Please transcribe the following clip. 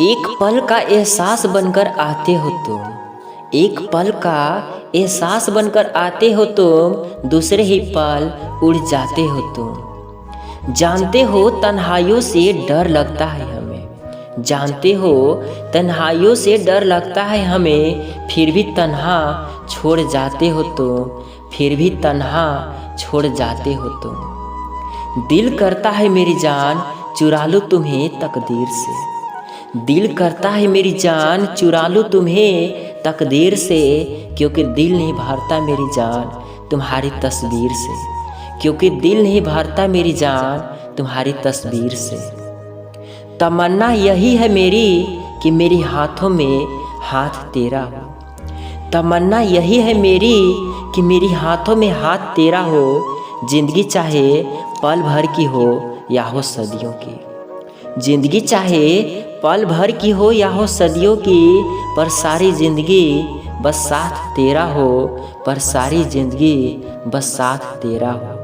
एक पल का एहसास बनकर आते हो तुम, एक पल का एहसास बनकर आते हो तुम, दूसरे ही पल उड़ जाते हो तुम। जानते हो तन्हाइयों से डर लगता है हमें, जानते हो तन्हाइयों से डर लगता है हमें, फिर भी तन्हा छोड़ जाते हो तुम, फिर भी तन्हा छोड़ जाते हो तुम। दिल करता है मेरी जान चुरा लूं तुम्हें तकदीर से, दिल करता है मेरी जान चुरा लूं तुम्हें तकदीर से, क्योंकि दिल नहीं भरता मेरी जान तुम्हारी तस्वीर से, क्योंकि दिल नहीं भरता मेरी जान तुम्हारी तस्वीर से। तमन्ना यही है मेरी कि मेरी हाथों में हाथ तेरा हो, तमन्ना यही है मेरी कि मेरी हाथों में हाथ तेरा हो। जिंदगी चाहे पल भर की हो या हो सदियों की, जिंदगी चाहे पल भर की हो या हो सदियों की, पर सारी जिंदगी बस साथ तेरा हो, पर सारी जिंदगी बस साथ तेरा हो।